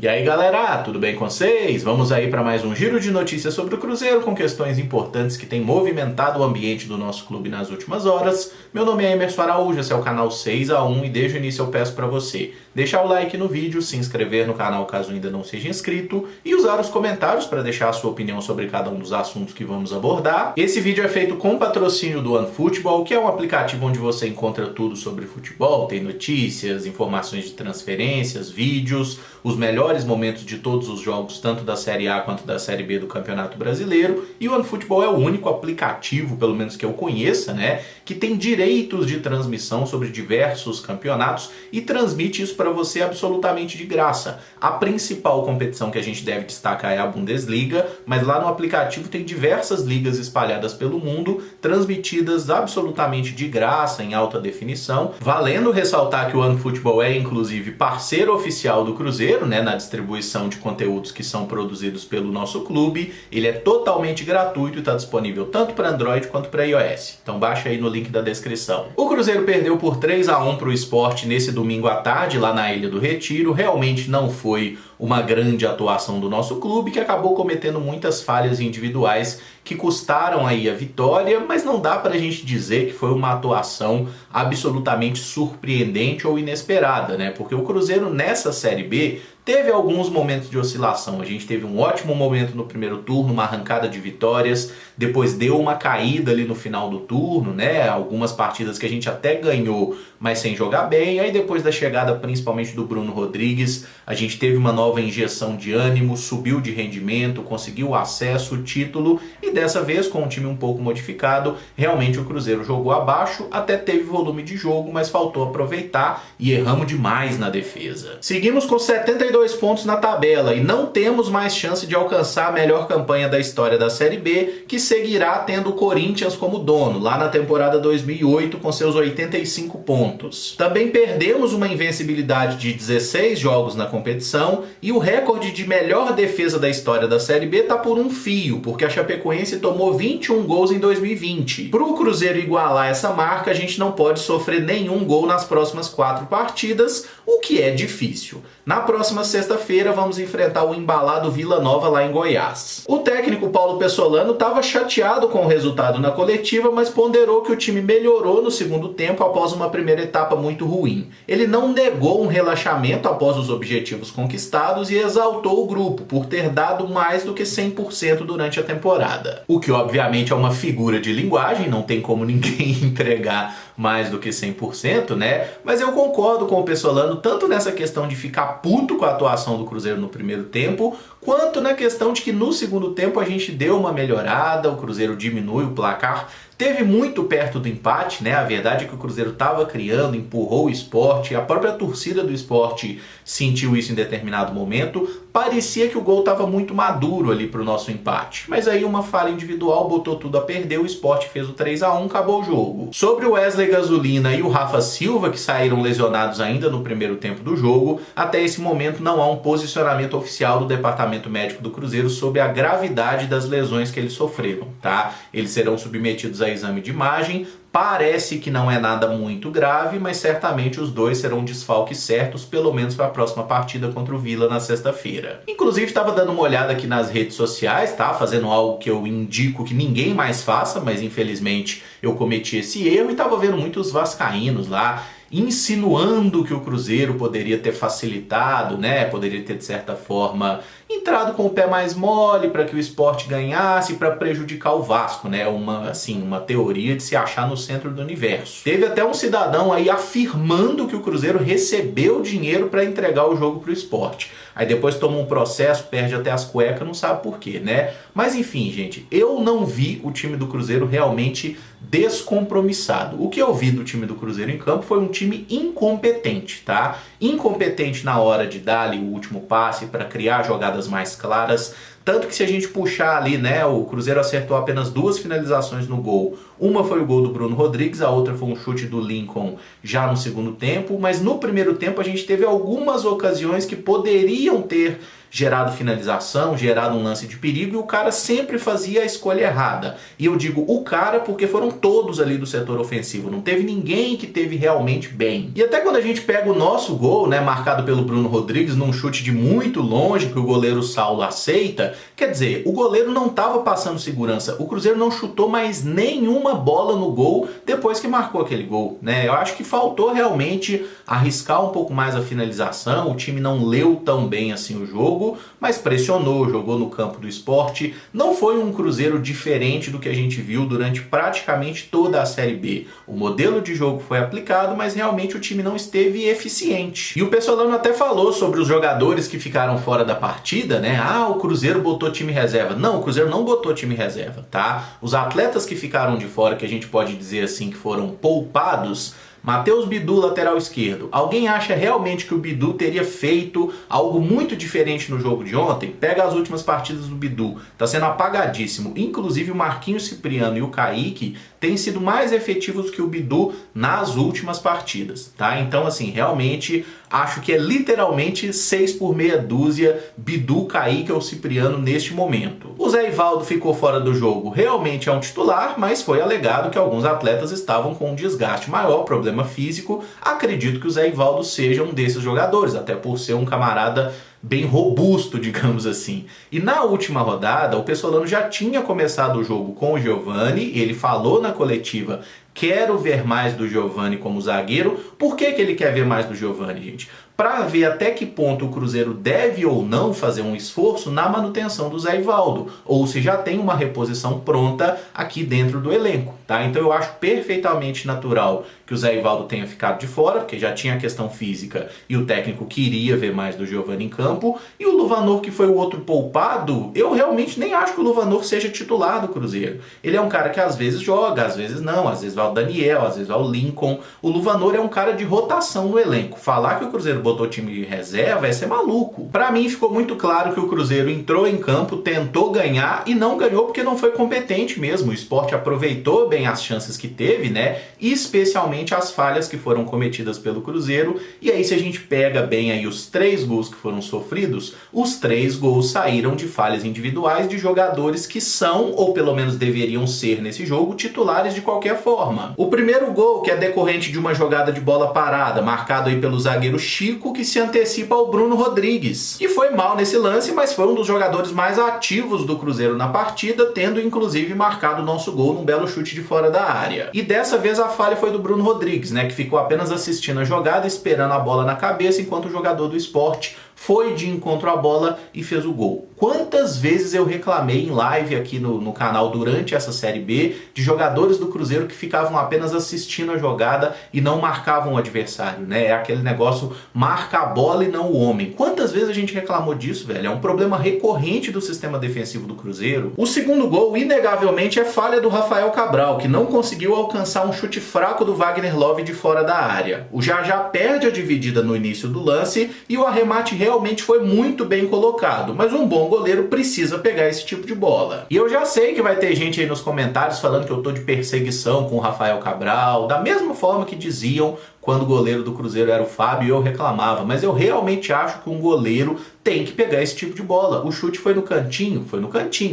E aí galera, tudo bem com vocês? Vamos aí para mais um giro de notícias sobre o Cruzeiro com questões importantes que têm movimentado o ambiente do nosso clube nas últimas horas. Meu nome é Emerson Araújo, esse é o canal 6x1 e desde o início eu peço para você deixar o like no vídeo, se inscrever no canal caso ainda não seja inscrito e usar os comentários para deixar a sua opinião sobre cada um dos assuntos que vamos abordar. Esse vídeo é feito com patrocínio do OneFootball, que é um aplicativo onde você encontra tudo sobre futebol, tem notícias, informações de transferências, vídeos, os melhores momentos de todos os jogos, tanto da Série A quanto da Série B do Campeonato Brasileiro. E o OneFootball é o único aplicativo, pelo menos que eu conheça, né, que tem direitos de transmissão sobre diversos campeonatos e transmite isso para você absolutamente de graça. A principal competição que a gente deve destacar é a Bundesliga, mas lá no aplicativo tem diversas ligas espalhadas pelo mundo, transmitidas absolutamente de graça, em alta definição. Valendo ressaltar que o OneFootball é inclusive parceiro oficial do Cruzeiro, né, na distribuição de conteúdos que são produzidos pelo nosso clube. Ele é totalmente gratuito e está disponível tanto para Android quanto para iOS. Então baixa aí no link da descrição. O Cruzeiro perdeu por 3x1 para o Sport nesse domingo à tarde, lá na Ilha do Retiro. Realmente não foi uma grande atuação do nosso clube, que acabou cometendo muitas falhas individuais que custaram aí a vitória, mas não dá pra gente dizer que foi uma atuação absolutamente surpreendente ou inesperada, né? Porque o Cruzeiro nessa Série B teve alguns momentos de oscilação. A gente teve um ótimo momento no primeiro turno, uma arrancada de vitórias, depois deu uma caída ali no final do turno, né? Algumas partidas que a gente até ganhou, mas sem jogar bem. Aí depois da chegada principalmente do Bruno Rodrigues, a gente teve uma nova injeção de ânimo, subiu de rendimento, conseguiu o acesso, o título, e dessa vez com um time um pouco modificado, realmente o Cruzeiro jogou abaixo, até teve volume de jogo, mas faltou aproveitar e erramos demais na defesa. Seguimos com 72 pontos na tabela e não temos mais chance de alcançar a melhor campanha da história da Série B, que seguirá tendo o Corinthians como dono, lá na temporada 2008 com seus 85 pontos. Também perdemos uma invencibilidade de 16 jogos na competição e o recorde de melhor defesa da história da Série B tá por um fio, porque a Chapecoense tomou 21 gols em 2020. Para o Cruzeiro igualar essa marca, a gente não pode sofrer nenhum gol nas próximas 4 partidas, o que é difícil. Na próxima sexta-feira vamos enfrentar o embalado Vila Nova lá em Goiás. O técnico Paulo Pessolano estava chateado com o resultado na coletiva, mas ponderou que o time melhorou no segundo tempo após uma primeira etapa muito ruim. Ele não negou um relaxamento após os objetivos conquistados e exaltou o grupo por ter dado mais do que 100% durante a temporada. O que obviamente é uma figura de linguagem, não tem como ninguém entregar mais do que 100%, né? Mas eu concordo com o Pessolano tanto nessa questão de ficar puto com a atuação do Cruzeiro no primeiro tempo, quanto na questão de que no segundo tempo a gente deu uma melhorada, o Cruzeiro diminui o placar, teve muito perto do empate, né? A verdade é que o Cruzeiro estava criando, empurrou o Sport, a própria torcida do Sport sentiu isso em determinado momento, parecia que o gol estava muito maduro ali para o nosso empate. Mas aí uma falha individual botou tudo a perder, o Sport fez o 3x1, acabou o jogo. Sobre o Wesley Gasolina e o Rafa Silva, que saíram lesionados ainda no primeiro tempo do jogo, até esse momento não há um posicionamento oficial do Departamento Médico do Cruzeiro sobre a gravidade das lesões que eles sofreram, tá? Eles serão submetidos a exame de imagem. Parece que não é nada muito grave, mas certamente os dois serão desfalques certos, pelo menos para a próxima partida contra o Vila na sexta-feira. Inclusive estava dando uma olhada aqui nas redes sociais, tá? Fazendo algo que eu indico que ninguém mais faça, mas infelizmente eu cometi esse erro e estava vendo muitos vascaínos lá insinuando que o Cruzeiro poderia ter facilitado, né? Poderia ter de certa forma entrado com o pé mais mole para que o Sport ganhasse, para prejudicar o Vasco, né? Uma teoria de se achar no centro do universo. Teve até um cidadão aí afirmando que o Cruzeiro recebeu dinheiro para entregar o jogo para o Sport. Aí depois toma um processo, perde até as cuecas, não sabe por quê, né? Mas enfim, gente, eu não vi o time do Cruzeiro realmente descompromissado. O que eu vi do time do Cruzeiro em campo foi um time incompetente, tá? Incompetente na hora de dar ali o último passe para criar jogadas mais claras. Tanto que se a gente puxar ali, né, o Cruzeiro acertou apenas 2 finalizações no gol. Uma foi o gol do Bruno Rodrigues, a outra foi um chute do Lincoln já no segundo tempo. Mas no primeiro tempo a gente teve algumas ocasiões que poderiam ter gerado finalização, gerado um lance de perigo, e o cara sempre fazia a escolha errada. E eu digo o cara porque foram todos ali do setor ofensivo, não teve ninguém que teve realmente bem. E até quando a gente pega o nosso gol, né, marcado pelo Bruno Rodrigues num chute de muito longe que o goleiro Saulo aceita, quer dizer, o goleiro não estava passando segurança, o Cruzeiro não chutou mais nenhuma bola no gol depois que marcou aquele gol, né? Eu acho que faltou realmente arriscar um pouco mais a finalização, o time não leu tão bem assim o jogo, mas pressionou, jogou no campo do Sport. Não foi um Cruzeiro diferente do que a gente viu durante praticamente toda a Série B. O modelo de jogo foi aplicado, mas realmente o time não esteve eficiente. E o Pessolano até falou sobre os jogadores que ficaram fora da partida, né? Ah, o Cruzeiro botou time reserva. Não, o Cruzeiro não botou time reserva, tá? Os atletas que ficaram de fora, que a gente pode dizer assim que foram poupados, Matheus Bidu, lateral esquerdo. Alguém acha realmente que o Bidu teria feito algo muito diferente no jogo de ontem? Pega as últimas partidas do Bidu, tá sendo apagadíssimo. Inclusive o Marquinhos Cipriano e o Kaique têm sido mais efetivos que o Bidu nas últimas partidas, tá? Então assim, realmente acho que é literalmente 6 por meia dúzia Bidu, Kaique ou Cipriano neste momento. O Zé Ivaldo ficou fora do jogo, realmente é um titular, mas foi alegado que alguns atletas estavam com um desgaste maior, problema físico. Acredito que o Zé Ivaldo seja um desses jogadores, até por ser um camarada bem robusto, digamos assim. E na última rodada, o Pessolano já tinha começado o jogo com o Giovani, ele falou na coletiva: quero ver mais do Giovani como zagueiro. Por que ele quer ver mais do Giovani, gente? Para ver até que ponto o Cruzeiro deve ou não fazer um esforço na manutenção do Zé Ivaldo, ou se já tem uma reposição pronta aqui dentro do elenco, tá? Então eu acho perfeitamente natural que o Zé Ivaldo tenha ficado de fora, porque já tinha a questão física e o técnico queria ver mais do Giovani em campo. E o Luvanor, que foi o outro poupado, eu realmente nem acho que o Luvanor seja titular do Cruzeiro. Ele é um cara que às vezes joga, às vezes não, às vezes vai o Daniel, às vezes vai o Lincoln. O Luvanor é um cara de rotação no elenco. Falar que o Cruzeiro botou time de reserva é ser maluco. Pra mim ficou muito claro que o Cruzeiro entrou em campo, tentou ganhar e não ganhou porque não foi competente mesmo. O Sport aproveitou bem as chances que teve, né? E especialmente as falhas que foram cometidas pelo Cruzeiro. E aí se a gente pega bem aí os 3 gols que foram sofridos, os 3 gols saíram de falhas individuais de jogadores que são, ou pelo menos deveriam ser nesse jogo, titulares de qualquer forma. O primeiro gol, que é decorrente de uma jogada de bola parada, marcado aí pelo zagueiro Chico, que se antecipa ao Bruno Rodrigues, que foi mal nesse lance, mas foi um dos jogadores mais ativos do Cruzeiro na partida, tendo inclusive marcado o nosso gol num belo chute de fora da área. E dessa vez a falha foi do Bruno Rodrigues, né, que ficou apenas assistindo a jogada, esperando a bola na cabeça, enquanto o jogador do Sport foi de encontro à bola e fez o gol. Quantas vezes eu reclamei em live aqui no canal durante essa Série B de jogadores do Cruzeiro que ficavam apenas assistindo a jogada e não marcavam o adversário, né? É aquele negócio, marca a bola e não o homem. Quantas vezes a gente reclamou disso, velho? É um problema recorrente do sistema defensivo do Cruzeiro. O segundo gol, inegavelmente, é falha do Rafael Cabral, que não conseguiu alcançar um chute fraco do Wagner Love de fora da área. O Jajá perde a dividida no início do lance e o arremate realmente foi muito bem colocado, mas um bom goleiro precisa pegar esse tipo de bola. E eu já sei que vai ter gente aí nos comentários falando que eu tô de perseguição com o Rafael Cabral, da mesma forma que diziam quando o goleiro do Cruzeiro era o Fábio e eu reclamava, mas eu realmente acho que um goleiro tem que pegar esse tipo de bola. O chute foi no cantinho,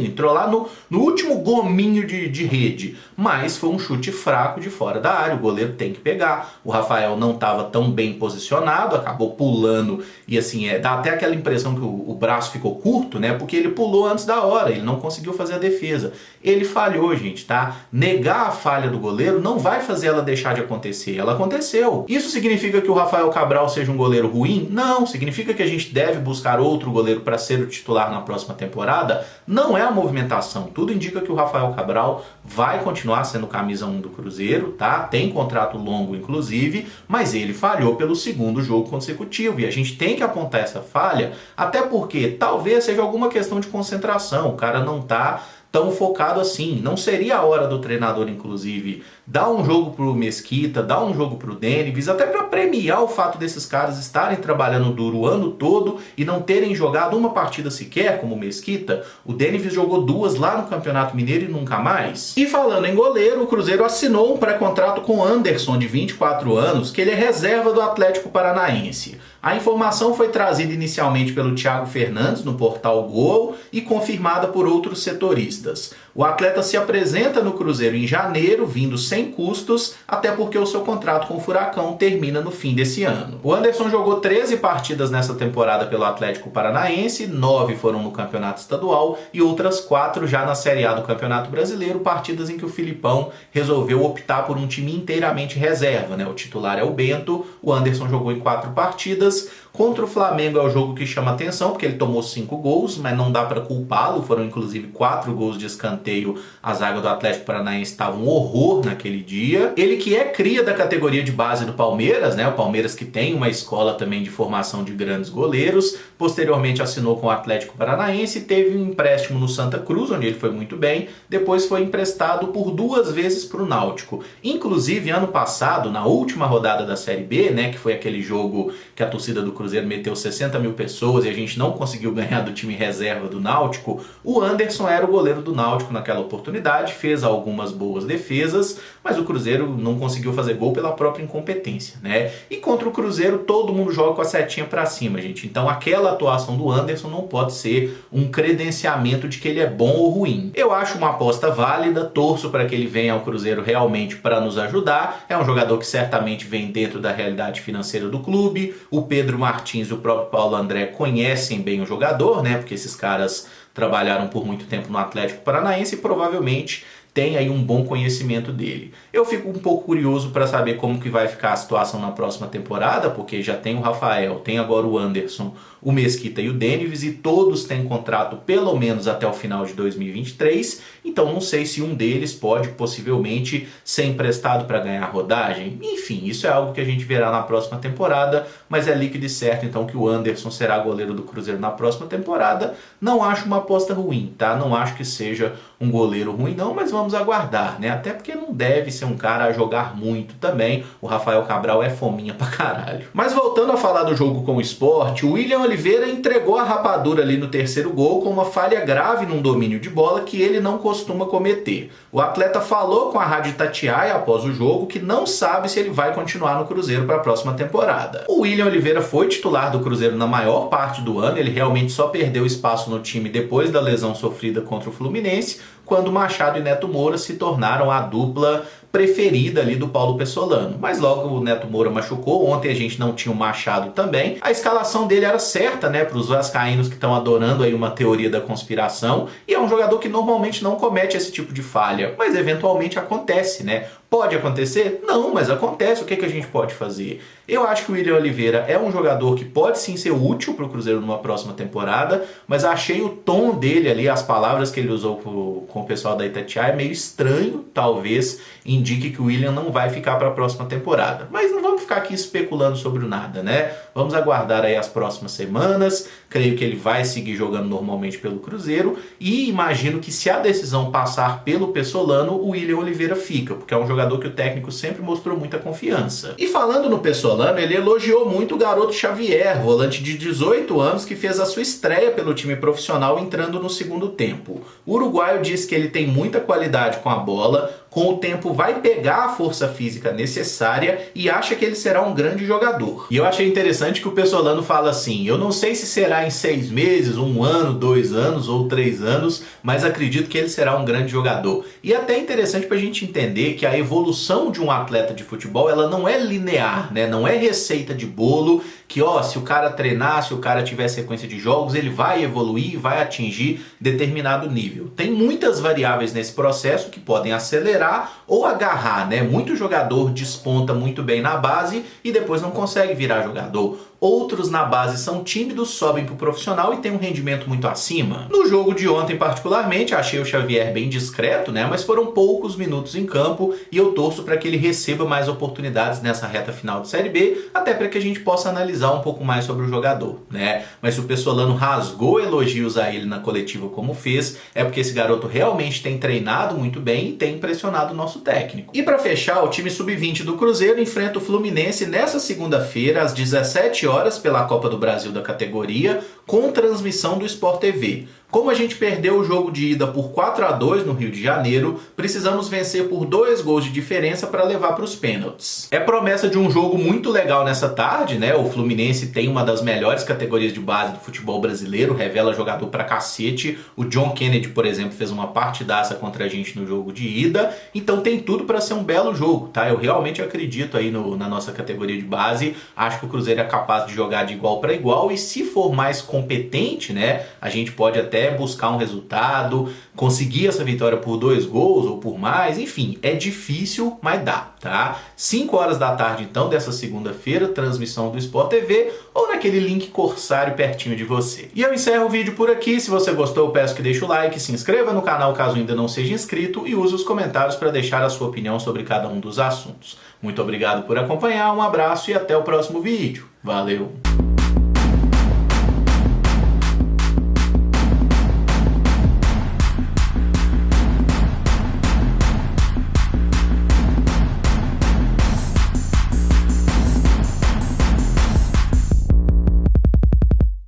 entrou lá no último gominho de rede, mas foi um chute fraco de fora da área, o goleiro tem que pegar. O Rafael não estava tão bem posicionado, acabou pulando e assim, dá até aquela impressão que o braço ficou curto, né, porque ele pulou antes da hora, ele não conseguiu fazer a defesa. Ele falhou, gente, tá? Negar a falha do goleiro não vai fazer ela deixar de acontecer, ela aconteceu. Isso significa que o Rafael Cabral seja um goleiro ruim? Não. Significa que a gente deve buscar outro goleiro para ser o titular na próxima temporada? Não é a movimentação. Tudo indica que o Rafael Cabral vai continuar sendo camisa 1 do Cruzeiro, tá? Tem contrato longo, inclusive, mas ele falhou pelo segundo jogo consecutivo e a gente tem que apontar essa falha, até porque talvez seja alguma questão de concentração. O cara não tá tão focado assim. Não seria a hora do treinador, inclusive, dá um jogo pro Mesquita, dá um jogo pro Denivis, até para premiar o fato desses caras estarem trabalhando duro o ano todo e não terem jogado uma partida sequer, como o Mesquita. O Denivis jogou 2 lá no Campeonato Mineiro e nunca mais. E falando em goleiro, o Cruzeiro assinou um pré-contrato com Anderson, de 24 anos, que ele é reserva do Atlético Paranaense. A informação foi trazida inicialmente pelo Thiago Fernandes no portal Gol e confirmada por outros setoristas. O atleta se apresenta no Cruzeiro em janeiro, vindo sem custos, até porque o seu contrato com o Furacão termina no fim desse ano. O Anderson jogou 13 partidas nessa temporada pelo Atlético Paranaense, 9 foram no Campeonato Estadual e outras 4 já na Série A do Campeonato Brasileiro, partidas em que o Filipão resolveu optar por um time inteiramente reserva, né? O titular é o Bento, o Anderson jogou em 4 partidas. Contra o Flamengo é o jogo que chama atenção, porque ele tomou 5 gols, mas não dá para culpá-lo, foram inclusive 4 gols de escanteio. A zaga do Atlético Paranaense estava um horror naquele dia. Ele que é cria da categoria de base do Palmeiras, né? O Palmeiras que tem uma escola também de formação de grandes goleiros, posteriormente assinou com o Atlético Paranaense, teve um empréstimo no Santa Cruz, onde ele foi muito bem, depois foi emprestado por 2 vezes para o Náutico. Inclusive, ano passado, na última rodada da Série B, né, que foi aquele jogo que a torcida do Cruzeiro meteu 60 mil pessoas e a gente não conseguiu ganhar do time reserva do Náutico, o Anderson era o goleiro do Náutico naquela oportunidade, fez algumas boas defesas, mas o Cruzeiro não conseguiu fazer gol pela própria incompetência, né? E contra o Cruzeiro todo mundo joga com a setinha pra cima, gente. Então aquela atuação do Anderson não pode ser um credenciamento de que ele é bom ou ruim. Eu acho uma aposta válida, torço para que ele venha ao Cruzeiro realmente para nos ajudar. É um jogador que certamente vem dentro da realidade financeira do clube. O Pedro Martins e o próprio Paulo André conhecem bem o jogador, né? Porque esses caras trabalharam por muito tempo no Atlético Paranaense e provavelmente tem aí um bom conhecimento dele. Eu fico um pouco curioso para saber como que vai ficar a situação na próxima temporada, porque já tem o Rafael, tem agora o Anderson, o Mesquita e o Denivis, e todos têm contrato pelo menos até o final de 2023, então não sei se um deles pode possivelmente ser emprestado para ganhar rodagem. Enfim, isso é algo que a gente verá na próxima temporada, mas é líquido e certo então que o Anderson será goleiro do Cruzeiro na próxima temporada. Não acho uma aposta ruim, tá? Não acho que seja um goleiro ruim não, mas vamos aguardar, né? Até porque não deve ser um cara a jogar muito também. O Rafael Cabral é fominha pra caralho. Mas voltando a falar do jogo com o Sport, o William Oliveira entregou a rapadura ali no terceiro gol com uma falha grave num domínio de bola que ele não costuma cometer. O atleta falou com a Rádio Itatiaia após o jogo que não sabe se ele vai continuar no Cruzeiro para a próxima temporada. O William Oliveira foi titular do Cruzeiro na maior parte do ano, ele realmente só perdeu espaço no time depois da lesão sofrida contra o Fluminense, quando Machado e Neto Moura se tornaram a dupla preferida ali do Paulo Pessolano. Mas logo o Neto Moura machucou, ontem a gente não tinha o Machado também. A escalação dele era certa, né, para os vascaínos que estão adorando aí uma teoria da conspiração, e é um jogador que normalmente não comete esse tipo de falha, mas eventualmente acontece, né? Pode acontecer? Não, mas acontece. O que a gente pode fazer? Eu acho que o William Oliveira é um jogador que pode sim ser útil para o Cruzeiro numa próxima temporada, mas achei o tom dele ali, as palavras que ele usou com o pessoal da Itatiaia meio estranho, talvez indique que o William não vai ficar para a próxima temporada. Mas não vamos ficar aqui especulando sobre o nada, né? Vamos aguardar aí as próximas semanas. Creio que ele vai seguir jogando normalmente pelo Cruzeiro e imagino que se a decisão passar pelo Pessolano, o William Oliveira fica, porque é um jogador que o técnico sempre mostrou muita confiança. E falando no Pessolano, ele elogiou muito o garoto Xavier, volante de 18 anos que fez a sua estreia pelo time profissional entrando no segundo tempo. O uruguaio disse que ele tem muita qualidade com a bola, com o tempo vai pegar a força física necessária e acha que ele será um grande jogador. E eu achei interessante que o Pessolano fala assim: eu não sei se será em 6 meses, 1 ano, 2 anos ou 3 anos, mas acredito que ele será um grande jogador. E até interessante para a gente entender que a evolução de um atleta de futebol, ela não é linear, né? Não é receita de bolo que, se o cara treinar, se o cara tiver sequência de jogos, ele vai evoluir, vai atingir determinado nível. Tem muitas variáveis nesse processo que podem acelerar ou agarrar, né? Muito jogador desponta muito bem na base e depois não consegue virar jogador. outros na base são tímidos, sobem para o profissional e têm um rendimento muito acima. No jogo de ontem particularmente, achei o Xavier bem discreto, né? Mas foram poucos minutos em campo e eu torço para que ele receba mais oportunidades nessa reta final de Série B, até para que a gente possa analisar um pouco mais sobre o jogador, né? Mas se o Pessolano rasgou elogios a ele na coletiva como fez, é porque esse garoto realmente tem treinado muito bem e tem impressionado o nosso técnico. E para fechar, o time sub-20 do Cruzeiro enfrenta o Fluminense nessa segunda-feira às 17 horas pela Copa do Brasil da categoria, com transmissão do Sport TV. Como a gente perdeu o jogo de ida por 4-2 no Rio de Janeiro, precisamos vencer por 2 gols de diferença para levar para os pênaltis. É promessa de um jogo muito legal nessa tarde, né? O Fluminense tem uma das melhores categorias de base do futebol brasileiro, revela jogador pra cacete. O John Kennedy, por exemplo, fez uma partidaça contra a gente no jogo de ida, então tem tudo para ser um belo jogo, tá? Eu realmente acredito aí na nossa categoria de base, acho que o Cruzeiro é capaz de jogar de igual para igual e se for mais competente, né, a gente pode até buscar um resultado, conseguir essa vitória por 2 gols ou por mais, enfim, é difícil, mas dá, tá? 5 horas da tarde então dessa segunda-feira, transmissão do Sport TV ou naquele link corsário pertinho de você. E eu encerro o vídeo por aqui, se você gostou eu peço que deixe o like, se inscreva no canal caso ainda não seja inscrito e use os comentários para deixar a sua opinião sobre cada um dos assuntos. Muito obrigado por acompanhar, um abraço e até o próximo vídeo. Valeu!